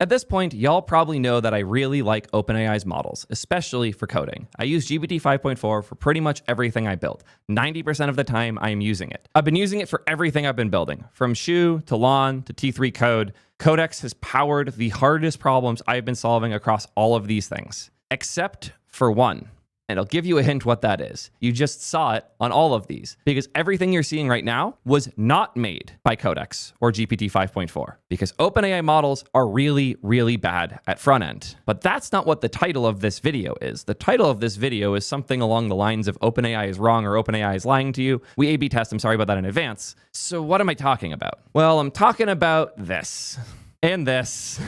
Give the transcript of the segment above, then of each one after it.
At this point, y'all probably know that I really like OpenAI's models, especially for coding. I use GPT 5.4 for pretty much everything I build. 90% of the time, I am using it. I've been using it for everything I've been building, from Shu to Lawn to T3 Code. Codex has powered the hardest problems I've been solving across all of these things, except for one. And I'll give you a hint what that is. You just saw it on all of these, because everything you're seeing right now was not made by Codex or GPT 5.4, because OpenAI models are really, really bad at front end. But that's not what the title of this video is. The title of this video is something along the lines of OpenAI is wrong or OpenAI is lying to you. We A/B test, I'm sorry about that in advance. So what am I talking about? Well, I'm talking about this, and this,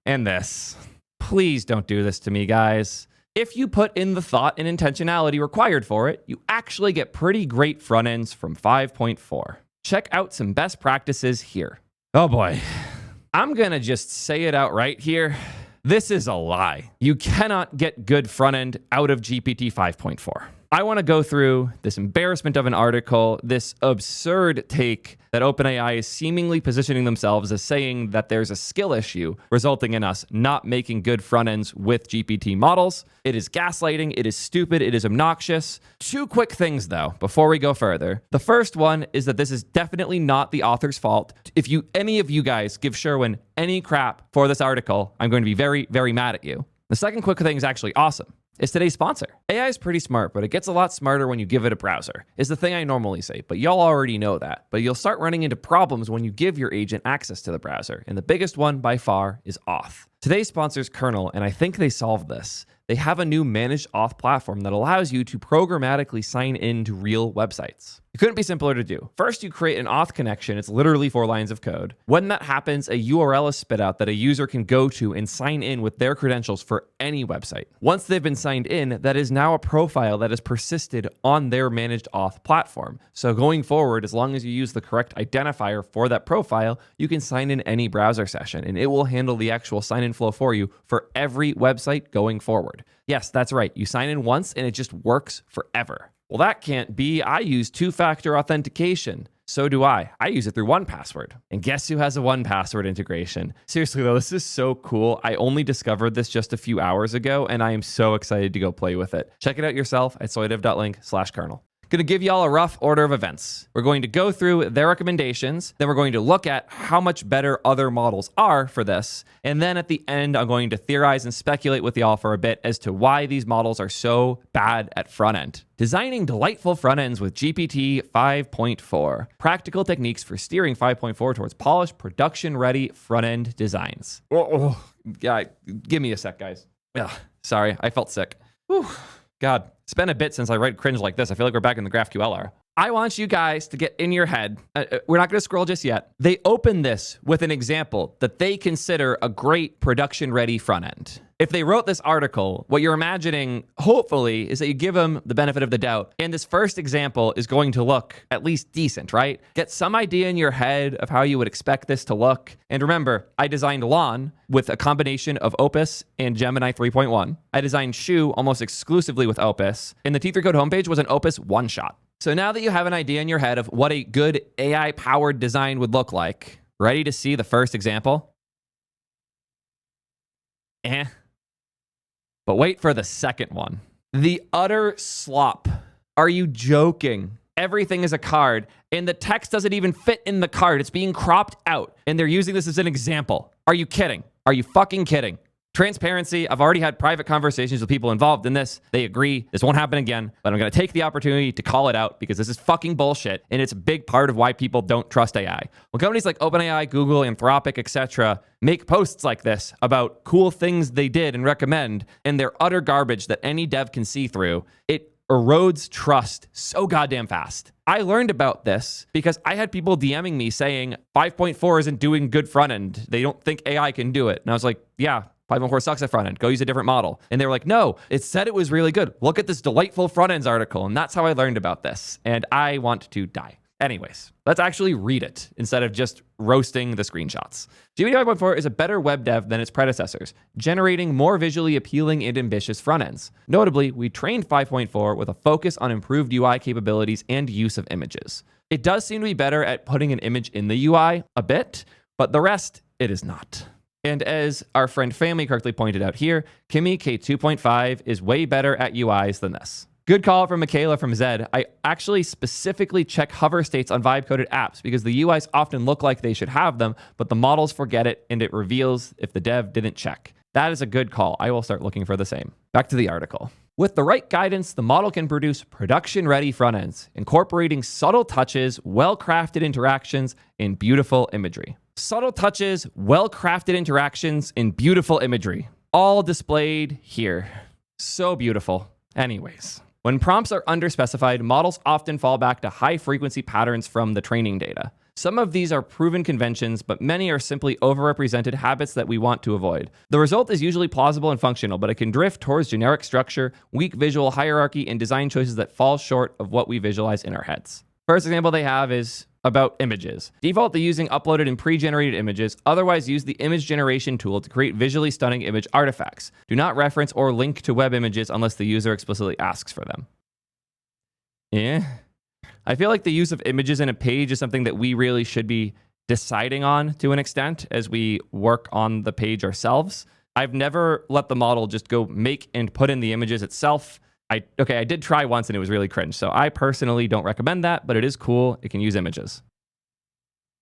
and this. Please don't do this to me, guys. If you put in the thought and intentionality required for it, you actually get pretty great front ends from 5.4. Check out some best practices here. Oh boy. I'm gonna just say it outright here. This is a lie. You cannot get good front end out of GPT 5.4. I want to go through this embarrassment of an article, this absurd take that OpenAI is seemingly positioning themselves as saying that there's a skill issue resulting in us not making good front ends with GPT models. It is gaslighting, it is stupid, it is obnoxious. Two quick things though, before we go further. The first one is that this is definitely not the author's fault. If any of you guys give Sherwin any crap for this article, I'm going to be very, very mad at you. The second quick thing is actually awesome. It's today's sponsor. AI is pretty smart, but it gets a lot smarter when you give it a browser, is the thing I normally say, but y'all already know that. But you'll start running into problems when you give your agent access to the browser, and the biggest one by far is auth. Today's sponsor is Kernel, and I think they solved this. They have a new managed auth platform that allows you to programmatically sign in to real websites. It couldn't be simpler to do. First, you create an auth connection. It's literally 4 lines of code. When that happens, a URL is spit out that a user can go to and sign in with their credentials for any website. Once they've been signed in, that is now a profile that is persisted on their managed auth platform. So going forward, as long as you use the correct identifier for that profile, you can sign in any browser session, and it will handle the actual sign-in flow for you for every website going forward. Yes, that's right. You sign in once and it just works forever. Well, that can't be. I use 2-factor authentication. So do I. I use it through 1Password. And guess who has a 1Password integration? Seriously though, this is so cool. I only discovered this just a few hours ago, and I am so excited to go play with it. Check it out yourself at soydev.link/kernel. Going to give y'all a rough order of events. We're going to go through their recommendations, then we're going to look at how much better other models are for this, and then at the end, I'm going to theorize and speculate with y'all for a bit as to why these models are so bad at front end. Designing delightful front ends with GPT 5.4. Practical techniques for steering 5.4 towards polished, production-ready front-end designs. Yeah, give me a sec, guys. Ugh, sorry, I felt sick. Whew. God, it's been a bit since I read cringe like this. I feel like we're back in the GraphQL era. I want you guys to get in your head. We're not going to scroll just yet. They open this with an example that they consider a great production-ready front end. If they wrote this article, what you're imagining, hopefully, is that you give them the benefit of the doubt. And this first example is going to look at least decent, right? Get some idea in your head of how you would expect this to look. And remember, I designed Lawn with a combination of Opus and Gemini 3.1. I designed Shu almost exclusively with Opus. And the T3 Code homepage was an Opus one-shot. So now that you have an idea in your head of what a good AI-powered design would look like, ready to see the first example? But wait for the second one. The utter slop. Are you joking? Everything is a card, and the text doesn't even fit in the card. It's being cropped out, and they're using this as an example. Are you kidding? Are you fucking kidding? Transparency, I've already had private conversations with people involved in this. They agree. This won't happen again, but I'm going to take the opportunity to call it out because this is fucking bullshit, and it's a big part of why people don't trust AI. When companies like OpenAI, Google, Anthropic, etc. make posts like this about cool things they did and recommend, and they're utter garbage that any dev can see through, it erodes trust so goddamn fast. I learned about this because I had people DMing me saying 5.4 isn't doing good front end. They don't think AI can do it. And I was like, yeah, 5.4 sucks at front end. Go use a different model. And they were like, no, it said it was really good. Look at this delightful front ends article. And that's how I learned about this. And I want to die. Anyways, let's actually read it instead of just roasting the screenshots. GPT 5.4 is a better web dev than its predecessors, generating more visually appealing and ambitious front ends. Notably, we trained 5.4 with a focus on improved UI capabilities and use of images. It does seem to be better at putting an image in the UI a bit, but the rest, it is not. And as our friend Family correctly pointed out here, Kimi K2.5 is way better at UIs than this. Good call from Michaela from Zed. I actually specifically check hover states on vibe-coded apps because the UIs often look like they should have them, but the models forget it and it reveals if the dev didn't check. That is a good call. I will start looking for the same. Back to the article. With the right guidance, the model can produce production-ready front ends, incorporating subtle touches, well-crafted interactions, and beautiful imagery. Subtle touches, well-crafted interactions, and beautiful imagery. All displayed here. So beautiful. Anyways. When prompts are underspecified, models often fall back to high-frequency patterns from the training data. Some of these are proven conventions, but many are simply overrepresented habits that we want to avoid. The result is usually plausible and functional, but it can drift towards generic structure, weak visual hierarchy, and design choices that fall short of what we visualize in our heads. First example they have is about images. Default to using uploaded and pre-generated images, otherwise use the image generation tool to create visually stunning image artifacts. Do not reference or link to web images unless the user explicitly asks for them. I feel like the use of images in a page is something that we really should be deciding on to an extent as we work on the page ourselves. I've never let the model just go make and put in the images itself. I did try once and it was really cringe. So I personally don't recommend that, but it is cool. It can use images.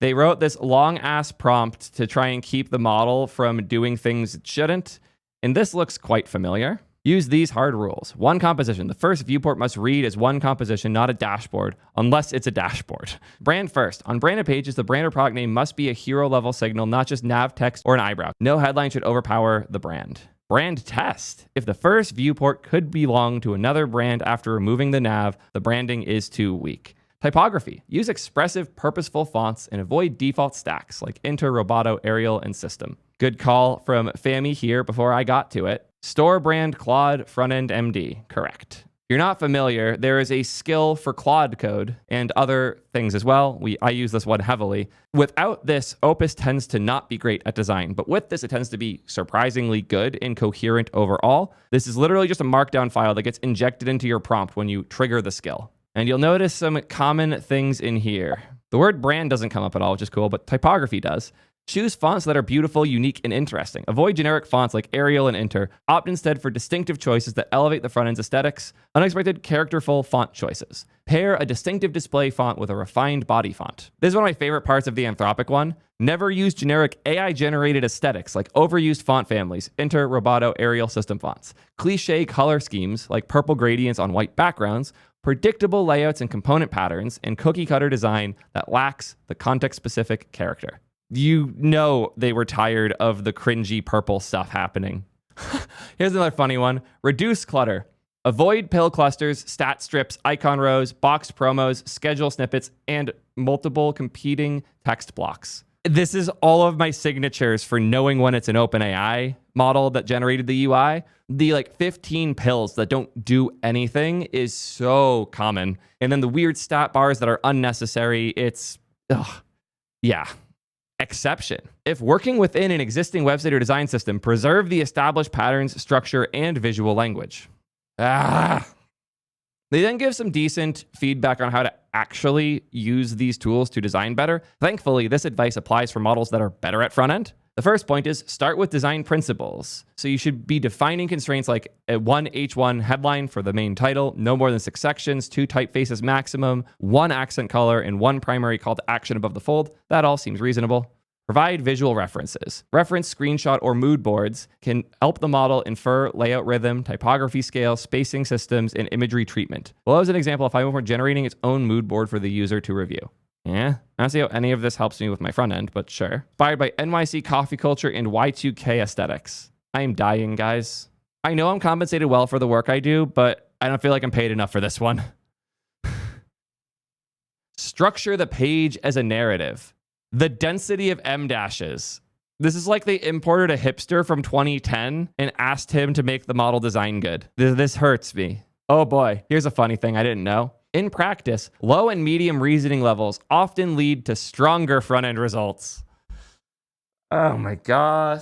They wrote this long ass prompt to try and keep the model from doing things it shouldn't. And this looks quite familiar. Use these hard rules. One composition. The first viewport must read as one composition, not a dashboard, unless it's a dashboard. Brand first. On branded pages, the brand or product name must be a hero level signal, not just nav text or an eyebrow. No headline should overpower the brand. Brand test. If the first viewport could belong to another brand after removing the nav, the branding is too weak. Typography. Use expressive, purposeful fonts and avoid default stacks like Inter, Roboto, Arial, and System. Good call from Fami here before I got to it. Store brand Claude frontend MD. Correct. If you're not familiar, there is a skill for Claude code and other things as well. I use this one heavily. Without this, Opus tends to not be great at design, but with this, it tends to be surprisingly good and coherent overall. This is literally just a markdown file that gets injected into your prompt when you trigger the skill. And you'll notice some common things in here. The word brand doesn't come up at all, which is cool, but typography does. Choose fonts that are beautiful, unique, and interesting. Avoid generic fonts like Arial and Inter. Opt instead for distinctive choices that elevate the front end's aesthetics. Unexpected, characterful font choices. Pair a distinctive display font with a refined body font. This is one of my favorite parts of the Anthropic one. Never use generic AI-generated aesthetics like overused font families, Inter, Roboto, Arial, System fonts. Cliché color schemes like purple gradients on white backgrounds. Predictable layouts and component patterns, and cookie-cutter design that lacks the context-specific character. You know they were tired of the cringy purple stuff happening. Here's another funny one. Reduce clutter. Avoid pill clusters, stat strips, icon rows, box promos, schedule snippets, and multiple competing text blocks. This is all of my signatures for knowing when it's an OpenAI model that generated the UI. The 15 pills that don't do anything is so common. And then the weird stat bars that are unnecessary, it's, yeah. Exception. If working within an existing website or design system, preserve the established patterns, structure, and visual language. They then give some decent feedback on how to actually use these tools to design better. Thankfully, this advice applies for models that are better at front end. The first point is start with design principles. So you should be defining constraints like a 1 H1 headline for the main title, no more than 6 sections, 2 typefaces maximum, 1 accent color, and 1 primary call to action above the fold. That all seems reasonable. Provide visual references. Reference, screenshot, or mood boards can help the model infer layout rhythm, typography scale, spacing systems, and imagery treatment. Below is an example of how we're generating its own mood board for the user to review. I don't see how any of this helps me with my front end, but sure. Inspired by NYC coffee culture and Y2K aesthetics. I am dying, guys. I know I'm compensated well for the work I do, but I don't feel like I'm paid enough for this one. Structure the page as a narrative. The density of M dashes. This is like they imported a hipster from 2010 and asked him to make the model design good. This hurts me. Oh boy, here's a funny thing I didn't know. In practice, low and medium reasoning levels often lead to stronger front-end results. Oh my God.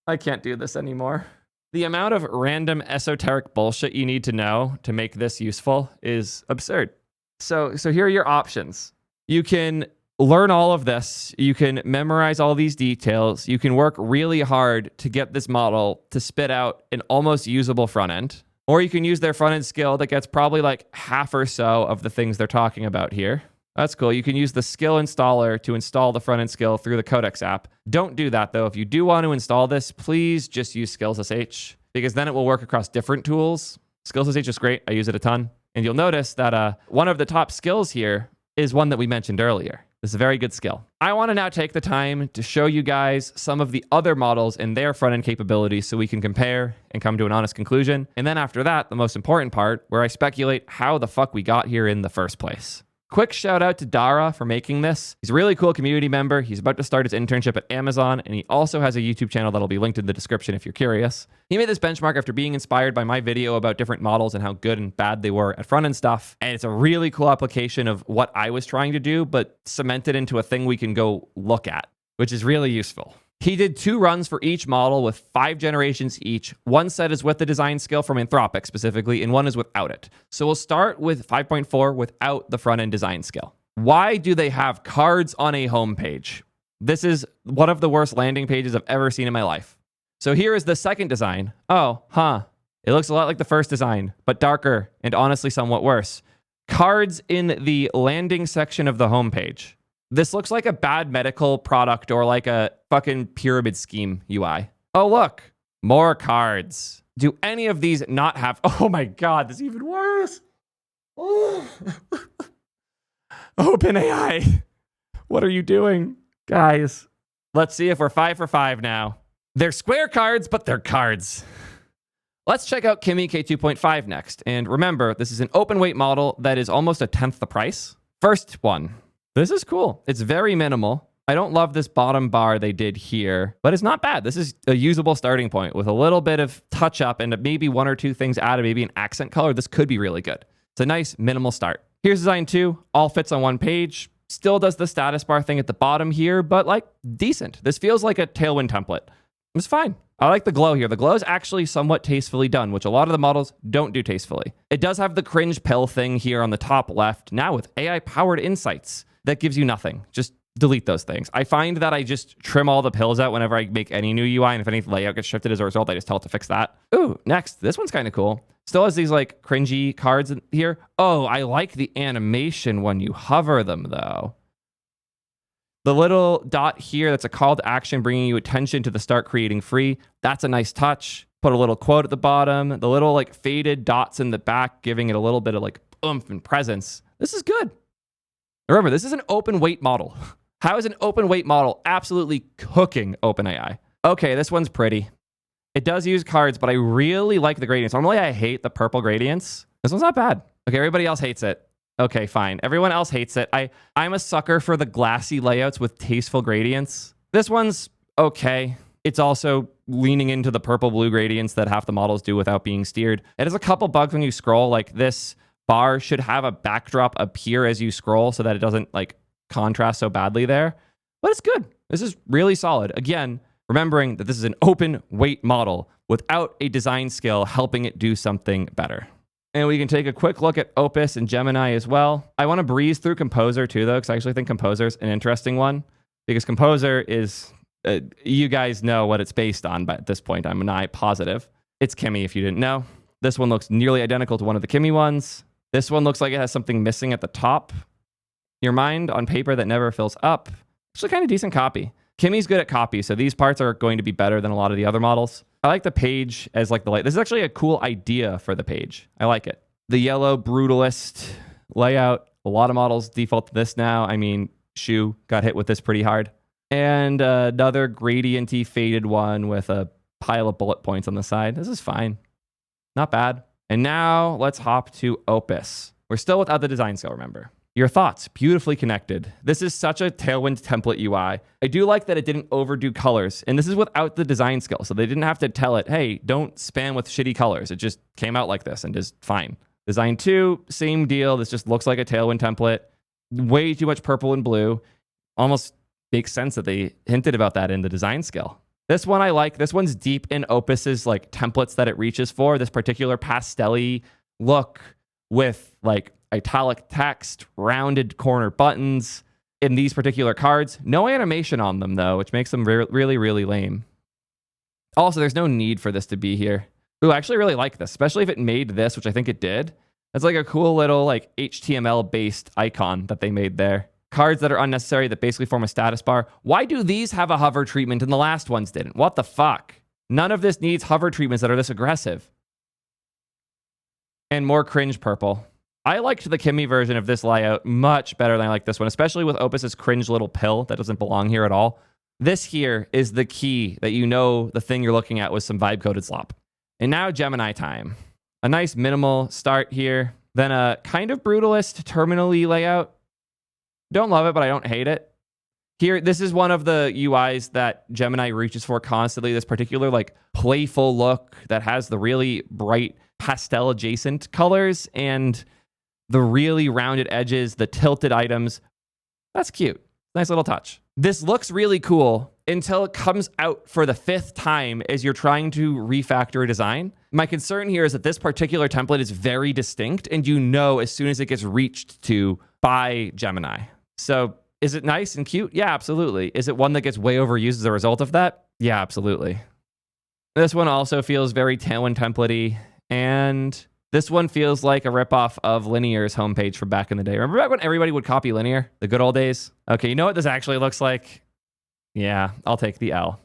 I can't do this anymore. The amount of random esoteric bullshit you need to know to make this useful is absurd. So here are your options. You can learn all of this. You can memorize all these details. You can work really hard to get this model to spit out an almost usable front end. Or you can use their front end skill that gets probably like half or so of the things they're talking about here. That's cool. You can use the skill installer to install the front end skill through the Codex app. Don't do that though. If you do want to install this, please just use skills.sh because then it will work across different tools. Skills.sh is great. I use it a ton. And you'll notice that one of the top skills here is one that we mentioned earlier. This is a very good skill. I want to now take the time to show you guys some of the other models and their front-end capabilities so we can compare and come to an honest conclusion. And then after that, the most important part, where I speculate how the fuck we got here in the first place. Quick shout out to Dara for making this. He's a really cool community member. He's about to start his internship at Amazon, and he also has a YouTube channel that'll be linked in the description if you're curious. He made this benchmark after being inspired by my video about different models and how good and bad they were at front-end stuff. And it's a really cool application of what I was trying to do, but cemented into a thing we can go look at, which is really useful. He did 2 runs for each model with 5 generations each. One set is with the design skill from Anthropic specifically, and one is without it. So we'll start with 5.4 without the front-end design skill. Why do they have cards on a homepage? This is one of the worst landing pages I've ever seen in my life. So here is the second design. Oh, it looks a lot like the first design, but darker and honestly somewhat worse. Cards in the landing section of the homepage. This looks like a bad medical product or like a fucking pyramid scheme UI. Oh, look, more cards. Do any of these not have... Oh my God, this is even worse. Oh. OpenAI, what are you doing? Guys, let's see if we're 5 for 5 now. They're square cards, but they're cards. Let's check out Kimi K2.5 next. And remember, this is an open weight model that is almost 1/10 the price. First one. This is cool. It's very minimal. I don't love this bottom bar they did here, but it's not bad. This is a usable starting point with a little bit of touch up and maybe 1 or 2 things added, maybe an accent color. This could be really good. It's a nice minimal start. Here's design 2, all fits on one page. Still does the status bar thing at the bottom here, but like decent. This feels like a Tailwind template. It's fine. I like the glow here. The glow is actually somewhat tastefully done, which a lot of the models don't do tastefully. It does have the cringe pill thing here on the top left, now with AI-powered insights. That gives you nothing. Just delete those things. I find that I just trim all the pills out whenever I make any new UI, and if any layout gets shifted as a result, I just tell it to fix that. Ooh, next. This one's kind of cool. Still has these like cringy cards in here. Oh, I like the animation when you hover them though. The little dot here, that's a call to action bringing you attention to the start creating free. That's a nice touch. Put a little quote at the bottom. The little like faded dots in the back, giving it a little bit of like oomph and presence. This is good. Remember, this is an open weight model. How is an open weight model absolutely cooking OpenAI? Okay, this one's pretty. It does use cards, but I really like the gradients. Normally, I hate the purple gradients. This one's not bad. Okay, everybody else hates it. Okay, fine. Everyone else hates it. I'm a sucker for the glassy layouts with tasteful gradients. This one's okay. It's also leaning into the purple-blue gradients that half the models do without being steered. It has a couple bugs when you scroll, like this bar should have a backdrop appear as you scroll so that it doesn't like contrast so badly there, but it's good. This is really solid. Again, remembering that this is an open weight model without a design skill helping it do something better. And we can take a quick look at Opus and Gemini as well. I want to breeze through Composer too, though, because I actually think Composer is an interesting one because Composer is, you guys know what it's based on, but at this point, I'm not positive. It's Kimi if you didn't know. This one looks nearly identical to one of the Kimi ones. This one looks like it has something missing at the top. Your mind on paper that never fills up. Actually kind of decent copy. Kimi's good at copy, so these parts are going to be better than a lot of the other models. I like the page as like the light. This is actually a cool idea for the page. I like it. The yellow brutalist layout. A lot of models default to this now. I mean, Shu got hit with this pretty hard. And another gradienty faded one with a pile of bullet points on the side. This is fine. Not bad. And now let's hop to Opus. We're still without the design skill, remember. Your thoughts, beautifully connected. This is such a Tailwind template UI. I do like that it didn't overdo colors, and this is without the design skill, so they didn't have to tell it, hey, don't spam with shitty colors. It just came out like this and is fine. Design 2, same deal. This just looks like a Tailwind template. Way too much purple and blue. Almost makes sense that they hinted about that in the design skill. This one I like. This one's deep in Opus's like templates that it reaches for. This particular pastel-y look with like italic text, rounded corner buttons. in these particular cards. No animation on them, though, which makes them really, really lame. Also, there's no need for this to be here. Ooh, I actually really like this, especially if it made this, which I think it did. That's like a cool little like HTML-based icon that they made there. Cards that are unnecessary that basically form a status bar. Why do these have a hover treatment and the last ones didn't? What the fuck? None of this needs hover treatments that are this aggressive. And more cringe purple. I liked the Kimmy version of this layout much better than I like this one, especially with Opus's cringe little pill that doesn't belong here at all. This here is the key that you know the thing you're looking at was some vibe-coded slop. And now Gemini time. A nice minimal start here. Then a kind of brutalist terminally layout. Don't love it, but I don't hate it. Here, this is one of the UIs that Gemini reaches for constantly. This particular like playful look that has the really bright pastel adjacent colors and the really rounded edges, the tilted items. That's cute. Nice little touch. This looks really cool until it comes out for the 5th time as you're trying to refactor a design. My concern here is that this particular template is very distinct, and you know as soon as it gets reached to by Gemini. So is it nice and cute? Yeah, absolutely. Is it one that gets way overused as a result of that? Yeah, absolutely. This one also feels very Tailwind template-y, and this one feels like a ripoff of Linear's homepage from back in the day. Remember back when everybody would copy Linear? The good old days? Okay, you know what this actually looks like? Yeah, I'll take the L.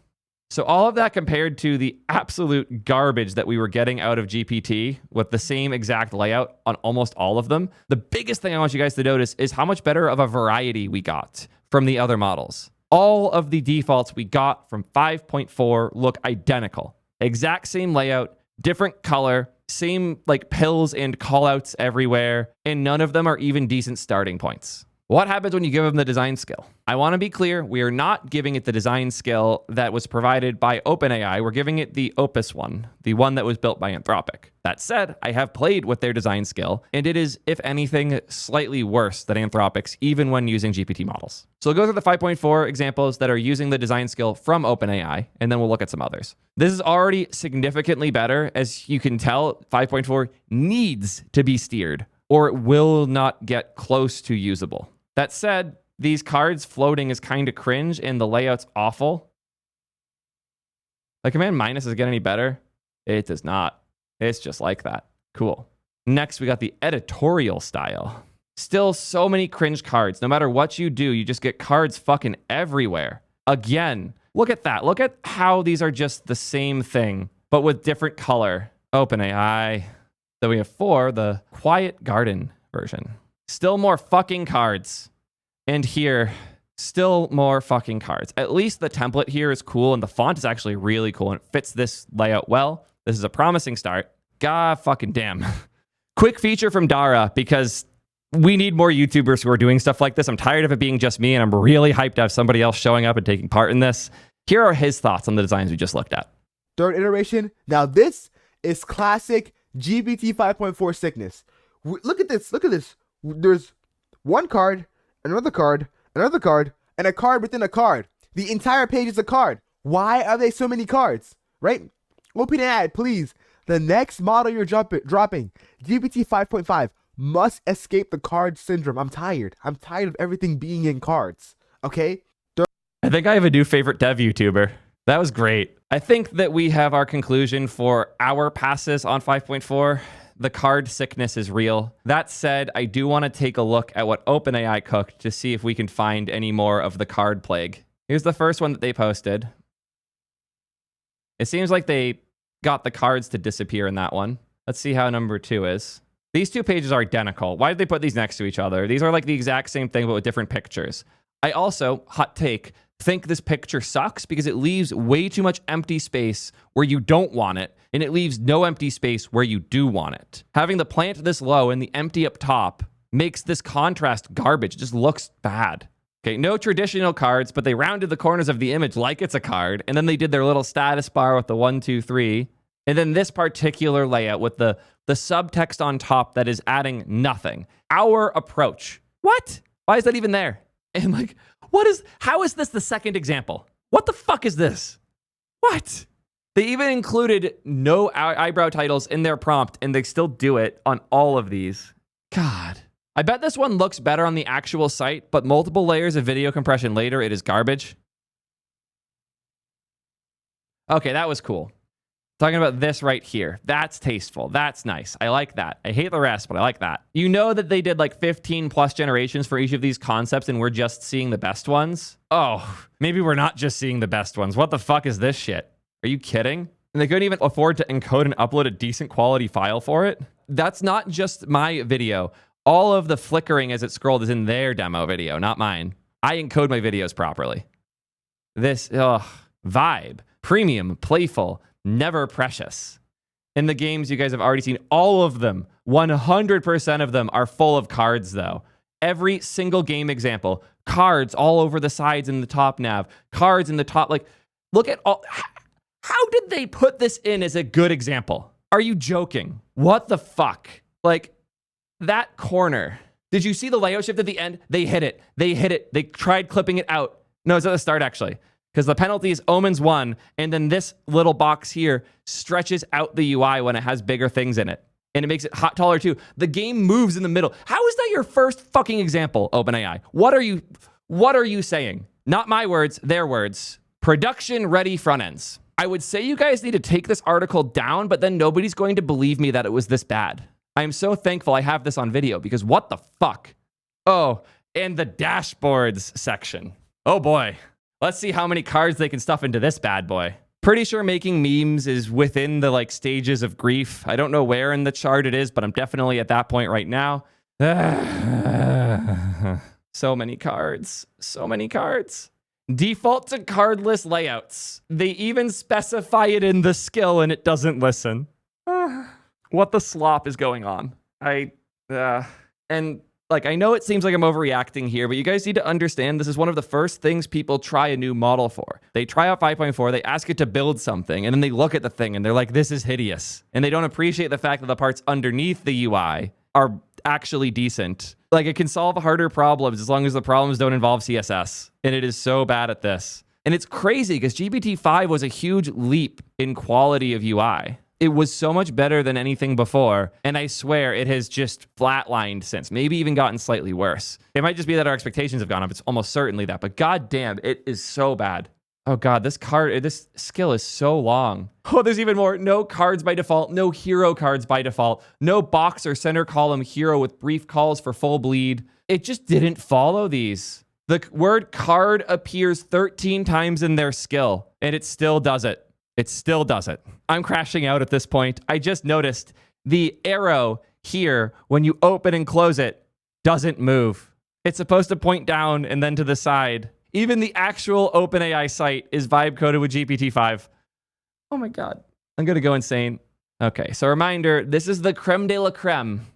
So all of that compared to the absolute garbage that we were getting out of GPT with the same exact layout on almost all of them, the biggest thing I want you guys to notice is how much better of a variety we got from the other models. All of the defaults we got from 5.4 look identical. Exact same layout, different color, same like pills and callouts everywhere, and none of them are even decent starting points. What happens when you give them the design skill? I want to be clear, we are not giving it the design skill that was provided by OpenAI. We're giving it the Opus one, the one that was built by Anthropic. That said, I have played with their design skill, and it is, if anything, slightly worse than Anthropic's, even when using GPT models. So we'll go through the 5.4 examples that are using the design skill from OpenAI, and then we'll look at some others. This is already significantly better. As you can tell, 5.4 needs to be steered, or it will not get close to usable. That said, these cards floating is kind of cringe and the layout's awful. Like Command minus, does it get any better? It does not. It's just like that. Cool. Next, we got the editorial style. Still so many cringe cards. No matter what you do, you just get cards fucking everywhere. Again, look at that. Look at how these are just the same thing, but with different color. OpenAI. Then we have 4, the Quiet Garden version. Still more fucking cards. And here, still more fucking cards. At least the template here is cool, and the font is actually really cool, and it fits this layout well. This is a promising start. God fucking damn. Quick feature from Dara, because we need more YouTubers who are doing stuff like this. I'm tired of it being just me, and I'm really hyped to have somebody else showing up and taking part in this. Here are his thoughts on the designs we just looked at. 3rd iteration. Now this is classic GPT 5.4 sickness. Look at this. Look at this. There's one card, another card, another card, and a card within a card. The entire page is a card. Why are they so many cards? Right? OpenAI, please. The next model you're dropping, GPT 5.5, must escape the card syndrome. I'm tired. I'm tired of everything being in cards. Okay? I think I have a new favorite dev YouTuber. That was great. I think that we have our conclusion for our passes on 5.4. The card sickness is real. That said, I do want to take a look at what OpenAI cooked to see if we can find any more of the card plague. Here's the first one that they posted. It seems like they got the cards to disappear in that one. Let's see how number 2 is. These 2 pages are identical. Why did they put these next to each other? These are like the exact same thing, but with different pictures. I also, hot take, think this picture sucks because it leaves way too much empty space where you don't want it, and it leaves no empty space where you do want it. Having the plant this low and the empty up top makes this contrast garbage. It just looks bad. Okay, no traditional cards, but they rounded the corners of the image like it's a card, and then they did their little status bar with the 1, 2, 3, and then this particular layout with the subtext on top that is adding nothing. Our approach. What? Why is that even there? And like, how is this the second example? What the fuck is this? What? They even included no eyebrow titles in their prompt, and they still do it on all of these. God. I bet this one looks better on the actual site, but multiple layers of video compression later, it is garbage. Okay, that was cool. Talking about this right here. That's tasteful. That's nice. I like that. I hate the rest, but I like that. You know that they did like 15 plus generations for each of these concepts and we're just seeing the best ones? Oh, maybe we're not just seeing the best ones. What the fuck is this shit? Are you kidding? And they couldn't even afford to encode and upload a decent quality file for it? That's not just my video. All of the flickering as it scrolled is in their demo video, not mine. I encode my videos properly. This, vibe, premium, playful, never precious. In the games you guys have already seen, all of them, 100% of them are full of cards though. Every single game example, cards all over the sides in the top nav, cards in the top, like, look at all, how did they put this in as a good example? Are you joking? What the fuck? Like, that corner. Did you see the layout shift at the end? They hit it. They hit it. They tried clipping it out. No, it's at the start actually. Because the penalty is omens 1, and then this little box here stretches out the UI when it has bigger things in it. And it makes it taller too. The game moves in the middle. How is that your first fucking example, OpenAI? What are you saying? Not my words, their words. Production ready front ends. I would say you guys need to take this article down, but then nobody's going to believe me that it was this bad. I am so thankful I have this on video because what the fuck? Oh, and the dashboards section. Oh boy. Let's see how many cards they can stuff into this bad boy. Pretty sure making memes is within the like stages of grief. I don't know where in the chart it is, but I'm definitely at that point right now. So many cards. So many cards. Default to cardless layouts. They even specify it in the skill and it doesn't listen. What the slop is going on? Like, I know it seems like I'm overreacting here, but you guys need to understand this is one of the first things people try a new model for. They try out 5.4, they ask it to build something, and then they look at the thing and they're like, this is hideous. And they don't appreciate the fact that the parts underneath the UI are actually decent. Like, it can solve harder problems as long as the problems don't involve CSS. And it is so bad at this. And it's crazy because GPT-5 was a huge leap in quality of UI. It was so much better than anything before, and I swear it has just flatlined since, maybe even gotten slightly worse. It might just be that our expectations have gone up. It's almost certainly that, but goddamn, it is so bad. Oh god, this skill is so long. Oh, there's even more. No cards by default, no hero cards by default, no box or center column hero with brief calls for full bleed. It just didn't follow these. The word card appears 13 times in their skill, and it still does it. It still does it. I'm crashing out at this point. I just noticed the arrow here, when you open and close it, doesn't move. It's supposed to point down and then to the side. Even the actual OpenAI site is vibe coded with GPT-5. Oh my God. I'm going to go insane. Okay, so reminder, this is the creme de la creme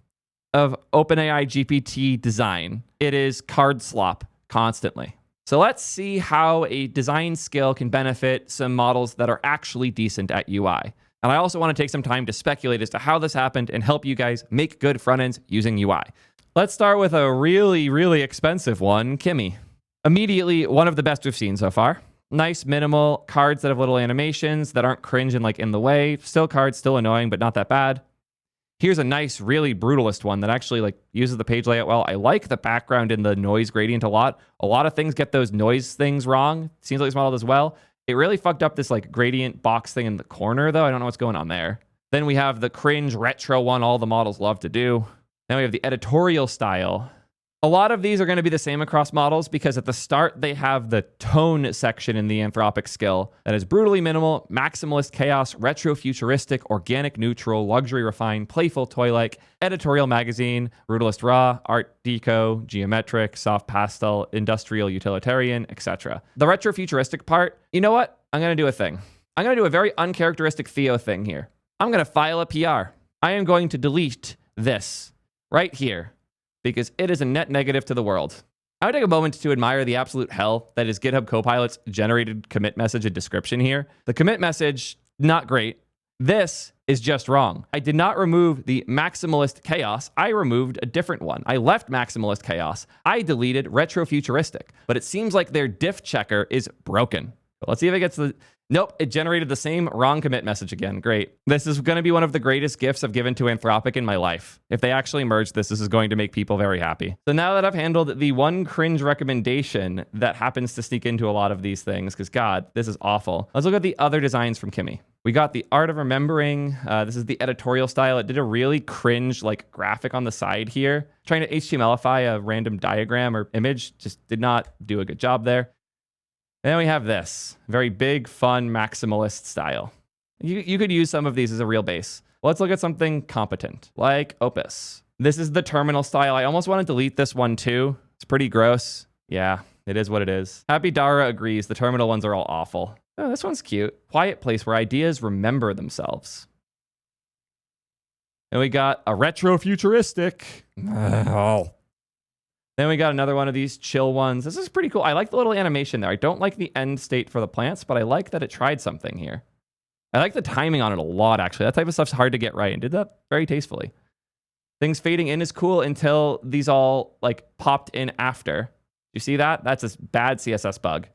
of OpenAI GPT design. It is card slop constantly. So let's see how a design skill can benefit some models that are actually decent at UI. And I also want to take some time to speculate as to how this happened and help you guys make good front ends using UI. Let's start with a really, really expensive one, Kimmy. Immediately, one of the best we've seen so far. Nice, minimal cards that have little animations that aren't cringe and like in the way. Still cards, still annoying, but not that bad. Here's a nice, really brutalist one that actually like uses the page layout well. I like the background and the noise gradient a lot. A lot of things get those noise things wrong. Seems like this model does well. It really fucked up this like gradient box thing in the corner though. I don't know what's going on there. Then we have the cringe retro one all the models love to do. Then we have the editorial style. A lot of these are going to be the same across models because at the start they have the tone section in the Anthropic skill that is brutally minimal, maximalist chaos, retro-futuristic, organic neutral, luxury refined, playful toy-like, editorial magazine, brutalist raw, art deco, geometric, soft pastel, industrial utilitarian, etc. The retro-futuristic part, you know what? I'm going to do a thing. I'm going to do a very uncharacteristic Theo thing here. I'm going to file a PR. I am going to delete this right here, because it is a net negative to the world. I would take a moment to admire the absolute hell that is GitHub Copilot's generated commit message and description here. The commit message, not great. This is just wrong. I did not remove the maximalist chaos. I removed a different one. I left maximalist chaos. I deleted retrofuturistic, but it seems like their diff checker is broken. Let's see if it gets the... Nope, it generated the same wrong commit message again. Great. This is going to be one of the greatest gifts I've given to Anthropic in my life. If they actually merge this, this is going to make people very happy. So now that I've handled the one cringe recommendation that happens to sneak into a lot of these things, because God, this is awful. Let's look at the other designs from Kimmy. We got the Art of Remembering. This is the editorial style. It did a really cringe like graphic on the side here. Trying to HTMLify a random diagram or image just did not do a good job there. And then we have this very big, fun, maximalist style. You could use some of these as a real base. Let's look at something competent like Opus. This is the terminal style. I almost want to delete this one too. It's pretty gross. Yeah, it is what it is. Happy Dara agrees. The terminal ones are all awful. Oh, this one's cute. Quiet place where ideas remember themselves. And we got a retro futuristic. Oh. Then we got another one of these chill ones. This is pretty cool. I like the little animation there. I don't like the end state for the plants, but I like that it tried something here. I like the timing on it a lot, actually. That type of stuff's hard to get right and did that very tastefully. Things fading in is cool until these all like popped in after. You see that? That's a bad CSS bug.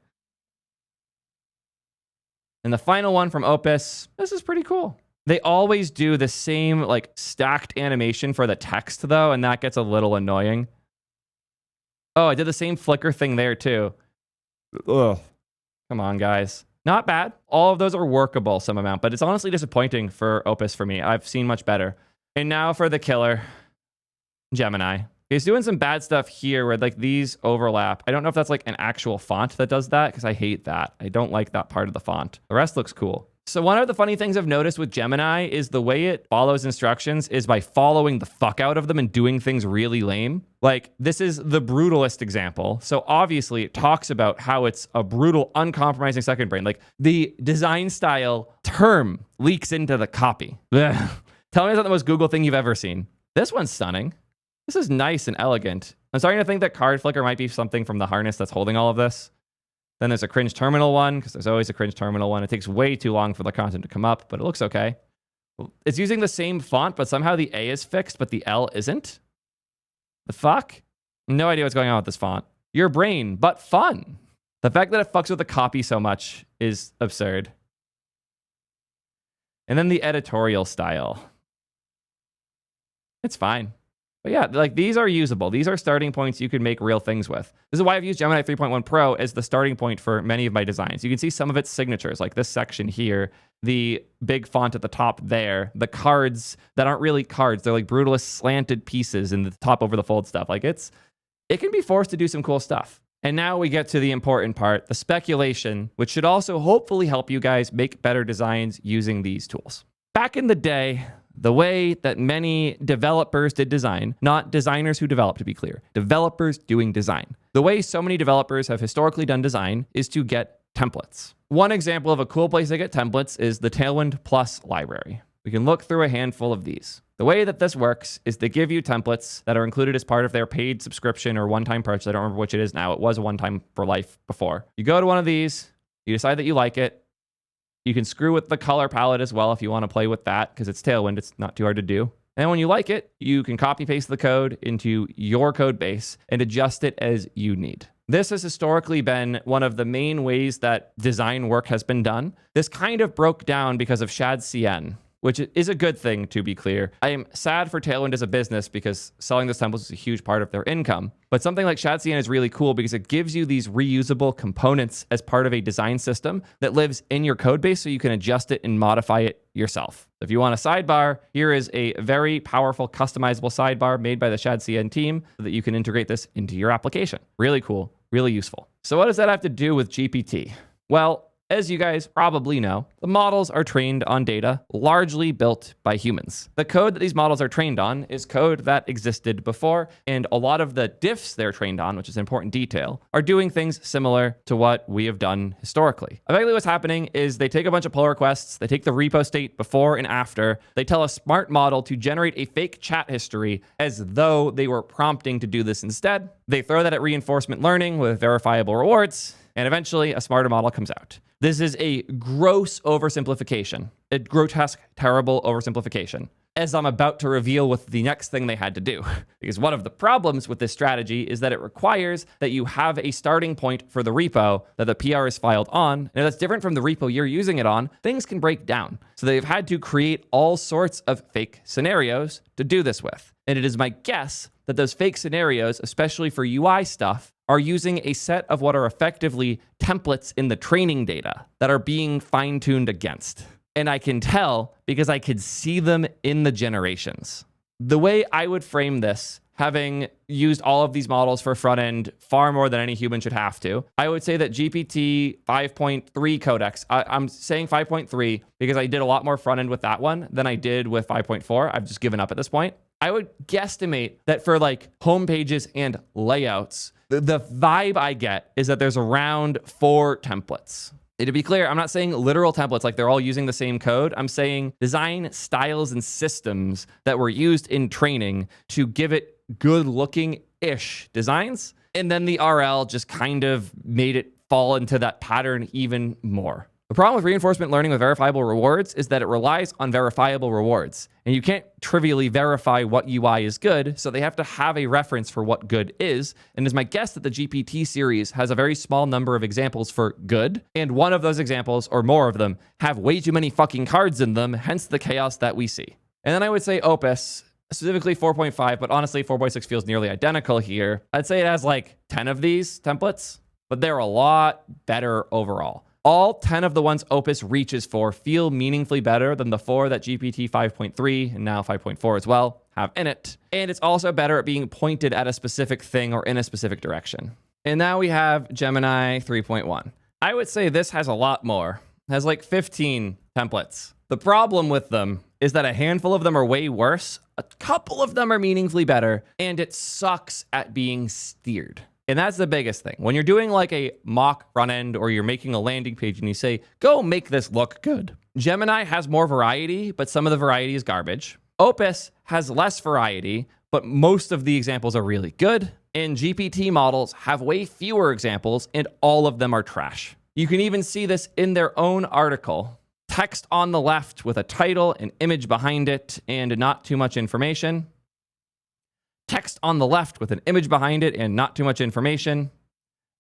And the final one from Opus, this is pretty cool. They always do the same like stacked animation for the text though, and that gets a little annoying. Oh, I did the same flicker thing there too. Ugh. Come on, guys. Not bad. All of those are workable some amount, but it's honestly disappointing for Opus for me. I've seen much better. And now for the killer, Gemini. He's doing some bad stuff here where like these overlap. I don't know if that's like an actual font that does that because I hate that. I don't like that part of the font. The rest looks cool. So one of the funny things I've noticed with Gemini is the way it follows instructions is by following the fuck out of them and doing things really lame. Like this is the brutalist example. So obviously it talks about how it's a brutal, uncompromising second brain. Like the design style term leaks into the copy. Ugh. Tell me it's not the most Google thing you've ever seen. This one's stunning. This is nice and elegant. I'm starting to think that card flicker might be something from the harness that's holding all of this. Then there's a cringe terminal one, because there's always a cringe terminal one. It takes way too long for the content to come up, but it looks okay. It's using the same font, but somehow the A is fixed, but the L isn't. The fuck? No idea what's going on with this font. Your brain, but fun. The fact that it fucks with the copy so much is absurd. And then the editorial style. It's fine. But yeah, like these are usable. These are starting points you can make real things with. This is why I've used Gemini 3.1 Pro as the starting point for many of my designs. You can see some of its signatures, like this section here, the big font at the top there, the cards that aren't really cards. They're like brutalist slanted pieces in the top over the fold stuff. Like it can be forced to do some cool stuff. And now we get to the important part, the speculation, which should also hopefully help you guys make better designs using these tools. Back in the day, the way that many developers did design, not designers who develop, to be clear, developers doing design. The way so many developers have historically done design is to get templates. One example of a cool place to get templates is the Tailwind Plus library. We can look through a handful of these. The way that this works is they give you templates that are included as part of their paid subscription or one-time purchase. I don't remember which it is now. It was a one-time for life before. You go to one of these, you decide that you like it. You can screw with the color palette as well if you want to play with that because it's Tailwind. It's not too hard to do. And when you like it, you can copy paste the code into your code base and adjust it as you need. This has historically been one of the main ways that design work has been done. This kind of broke down because of ShadCN, which is a good thing, to be clear. I am sad for Tailwind as a business because selling those templates is a huge part of their income. But something like ShadCN is really cool because it gives you these reusable components as part of a design system that lives in your code base so you can adjust it and modify it yourself. If you want a sidebar, here is a very powerful customizable sidebar made by the ShadCN team so that you can integrate this into your application. Really cool, really useful. So what does that have to do with GPT? Well, as you guys probably know, the models are trained on data largely built by humans. The code that these models are trained on is code that existed before, and a lot of the diffs they're trained on, which is an important detail, are doing things similar to what we have done historically. Effectively what's happening is they take a bunch of pull requests, they take the repo state before and after, they tell a smart model to generate a fake chat history as though they were prompting to do this instead. They throw that at reinforcement learning with verifiable rewards, and eventually a smarter model comes out. This is a gross oversimplification, a grotesque, terrible oversimplification. as I'm about to reveal with the next thing they had to do. Because one of the problems with this strategy is that it requires that you have a starting point for the repo that the PR is filed on. And if that's different from the repo you're using it on, things can break down. So they've had to create all sorts of fake scenarios to do this with. And it is my guess that those fake scenarios, especially for UI stuff, are using a set of what are effectively templates in the training data that are being fine-tuned against. And I can tell because I could see them in the generations. The way I would frame this, having used all of these models for front end far more than any human should have to, I would say that GPT 5.3 codex, I'm saying 5.3 because I did a lot more front end with that one than I did with 5.4. I've just given up at this point. I would guesstimate that for like home pages and layouts, the vibe I get is that there's around 4 templates. And to be clear, I'm not saying literal templates like they're all using the same code. I'm saying design styles and systems that were used in training to give it good looking-ish designs. And then the RL just kind of made it fall into that pattern even more. The problem with reinforcement learning with verifiable rewards is that it relies on verifiable rewards. And you can't trivially verify what UI is good, so they have to have a reference for what good is. And it's my guess that the GPT series has a very small number of examples for good, and one of those examples, or more of them, have way too many fucking cards in them, hence the chaos that we see. And then I would say Opus, specifically 4.5, but honestly 4.6 feels nearly identical here. I'd say it has like 10 of these templates, but they're a lot better overall. All 10 of the ones Opus reaches for feel meaningfully better than the 4 that GPT 5.3 and now 5.4 as well have in it. And it's also better at being pointed at a specific thing or in a specific direction. And now we have Gemini 3.1. I would say this has a lot more. It has like 15 templates. The problem with them is that a handful of them are way worse, a couple of them are meaningfully better, and it sucks at being steered. And that's the biggest thing. When you're doing like a mock front end or you're making a landing page and you say, go make this look good. Gemini has more variety, but some of the variety is garbage. Opus has less variety, but most of the examples are really good. And GPT models have way fewer examples and all of them are trash. You can even see this in their own article. Text on the left with a title, an image behind it, and not too much information. Text on the left with an image behind it and not too much information.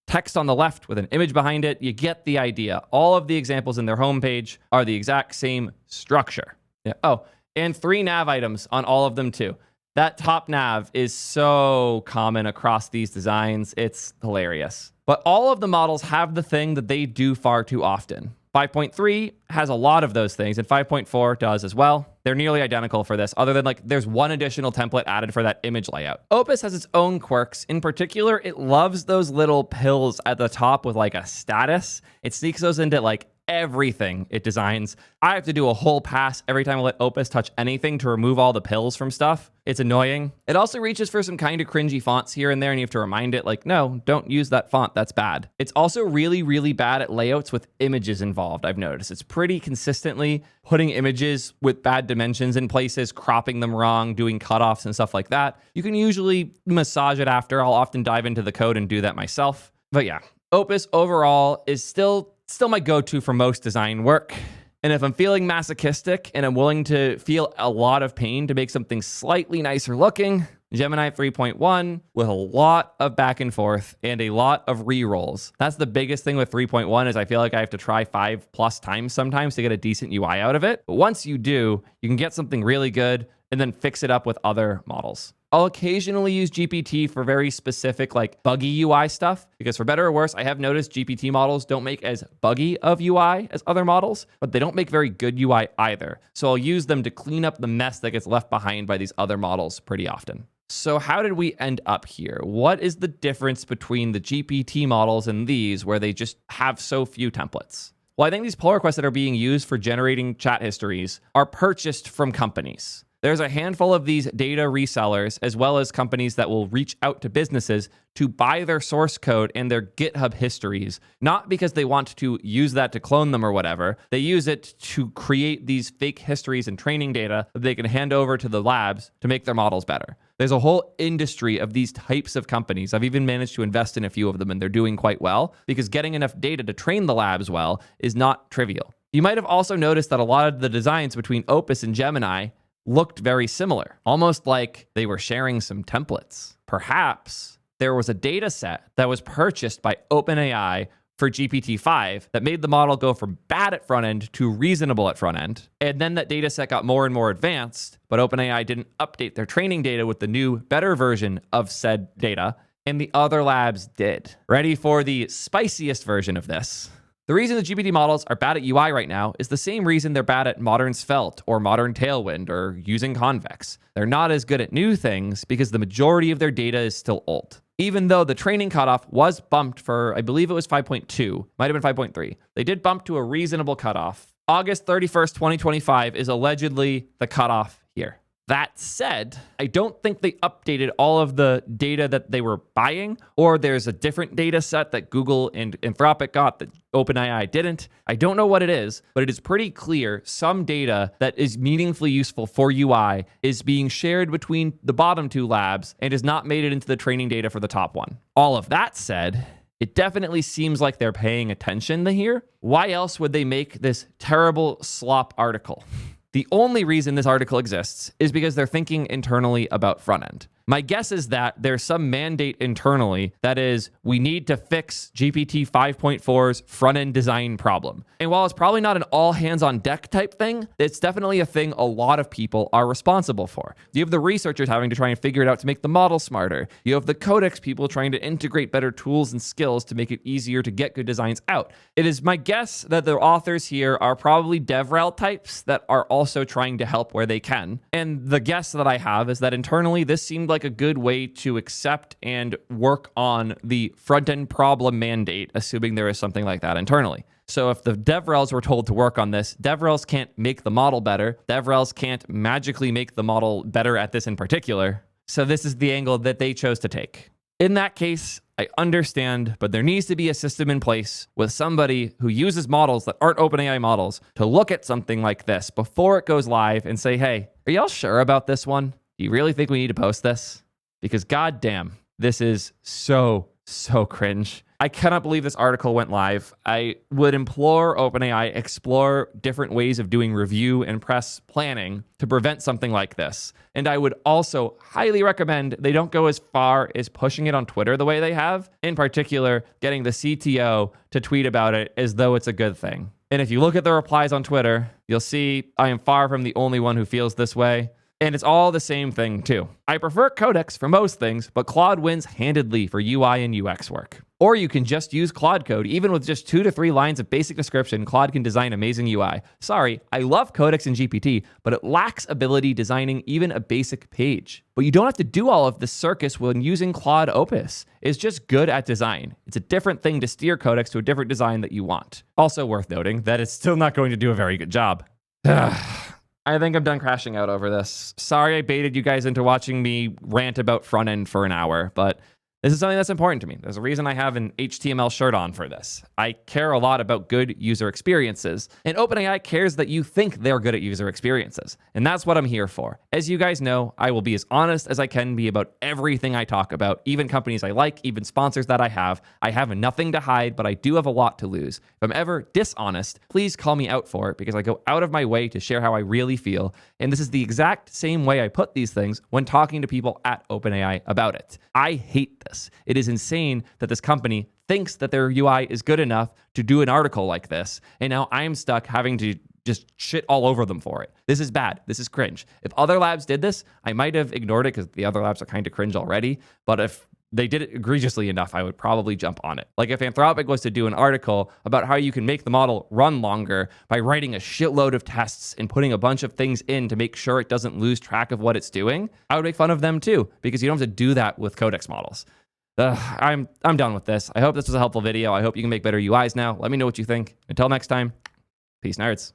Text on the left with an image behind it. You get the idea. All of the examples in their homepage are the exact same structure. Yeah. Oh, and 3 nav items on all of them too. That top nav is so common across these designs. It's hilarious. But all of the models have the thing that they do far too often. 5.3 has a lot of those things, and 5.4 does as well. They're nearly identical for this, other than like there's one additional template added for that image layout. Opus has its own quirks. In particular, it loves those little pills at the top with like a status. It sneaks those into like everything it designs. I have to do a whole pass every time I let Opus touch anything to remove all the pills from stuff. It's annoying. It also reaches for some kind of cringy fonts here and there, and you have to remind it like, no, don't use that font. That's bad. It's also really, really bad at layouts with images involved, I've noticed. It's pretty consistently putting images with bad dimensions in places, cropping them wrong, doing cutoffs and stuff like that. You can usually massage it after. I'll often dive into the code and do that myself. But yeah, Opus overall is still my go-to for most design work. And if I'm feeling masochistic and I'm willing to feel a lot of pain to make something slightly nicer looking, Gemini 3.1 with a lot of back and forth and a lot of re-rolls. That's the biggest thing with 3.1 is I feel like I have to try 5+ times sometimes to get a decent UI out of it. But once you do, you can get something really good and then fix it up with other models. I'll occasionally use GPT for very specific like buggy UI stuff because for better or worse, I have noticed GPT models don't make as buggy of UI as other models, but they don't make very good UI either. So I'll use them to clean up the mess that gets left behind by these other models pretty often. So how did we end up here? What is the difference between the GPT models and these where they just have so few templates? Well, I think these pull requests that are being used for generating chat histories are purchased from companies. There's a handful of these data resellers, as well as companies that will reach out to businesses to buy their source code and their GitHub histories, not because they want to use that to clone them or whatever. They use it to create these fake histories and training data that they can hand over to the labs to make their models better. There's a whole industry of these types of companies. I've even managed to invest in a few of them, and they're doing quite well because getting enough data to train the labs well is not trivial. You might have also noticed that a lot of the designs between Opus and Gemini looked very similar, almost like they were sharing some templates. Perhaps there was a data set that was purchased by OpenAI for GPT-5 that made the model go from bad at front end to reasonable at front end. And then that data set got more and more advanced, but OpenAI didn't update their training data with the new, better version of said data, and the other labs did. Ready for the spiciest version of this? The reason the GPT models are bad at UI right now is the same reason they're bad at modern Svelte or modern Tailwind or using Convex. They're not as good at new things because the majority of their data is still old. Even though the training cutoff was bumped for, I believe it was 5.2, might have been 5.3. They did bump to a reasonable cutoff. August 31st, 2025 is allegedly the cutoff here. That said, I don't think they updated all of the data that they were buying, or there's a different data set that Google and Anthropic got that OpenAI didn't. I don't know what it is, but it is pretty clear some data that is meaningfully useful for UI is being shared between the bottom two labs and has not made it into the training data for the top one. All of that said, it definitely seems like they're paying attention here. Why else would they make this terrible slop article? The only reason this article exists is because they're thinking internally about front end. My guess is that there's some mandate internally that is, we need to fix GPT 5.4's front-end design problem. And while it's probably not an all-hands-on-deck type thing, it's definitely a thing a lot of people are responsible for. You have the researchers having to try and figure it out to make the model smarter. You have the codex people trying to integrate better tools and skills to make it easier to get good designs out. It is my guess that the authors here are probably DevRel types that are also trying to help where they can. And the guess that I have is that internally, this seemed like a good way to accept and work on the front-end problem mandate, assuming there is something like that internally. So if the DevRels were told to work on this, DevRels can't make the model better. DevRels can't magically make the model better at this in particular. So this is the angle that they chose to take. In that case, I understand, but there needs to be a system in place with somebody who uses models that aren't OpenAI models to look at something like this before it goes live and say, hey, are y'all sure about this one? Do you really think we need to post this? Because goddamn, this is so cringe. I cannot believe this article went live. I would implore OpenAI explore different ways of doing review and press planning to prevent something like this. And I would also highly recommend they don't go as far as pushing it on Twitter the way they have. In particular, getting the CTO to tweet about it as though it's a good thing. And if you look at the replies on Twitter, you'll see I am far from the only one who feels this way. And it's all the same thing too. I prefer Codex for most things, but Claude wins handedly for UI and UX work. Or you can just use Claude code. Even with just 2 to 3 lines of basic description, Claude can design amazing UI. Sorry, I love Codex and GPT, but it lacks ability designing even a basic page. But you don't have to do all of this circus when using Claude Opus. It's just good at design. It's a different thing to steer Codex to a different design that you want. Also worth noting that it's still not going to do a very good job. I think I'm done crashing out over this. Sorry I baited you guys into watching me rant about front end for an hour, but this is something that's important to me. There's a reason I have an HTML shirt on for this. I care a lot about good user experiences, and OpenAI cares that you think they're good at user experiences, and that's what I'm here for. As you guys know, I will be as honest as I can be about everything I talk about, even companies I like, even sponsors that I have. I have nothing to hide, but I do have a lot to lose. If I'm ever dishonest, please call me out for it, because I go out of my way to share how I really feel, and this is the exact same way I put these things when talking to people at OpenAI about it. I hate this. It is insane that this company thinks that their UI is good enough to do an article like this, and now I'm stuck having to just shit all over them for it. This is bad. This is cringe. If other labs did this, I might have ignored it because the other labs are kind of cringe already, but if they did it egregiously enough, I would probably jump on it. Like if Anthropic was to do an article about how you can make the model run longer by writing a shitload of tests and putting a bunch of things in to make sure it doesn't lose track of what it's doing, I would make fun of them too, because you don't have to do that with Codex models. I'm done with this. I hope this was a helpful video. I hope you can make better UIs now. Let me know what you think. Until next time, peace, nerds.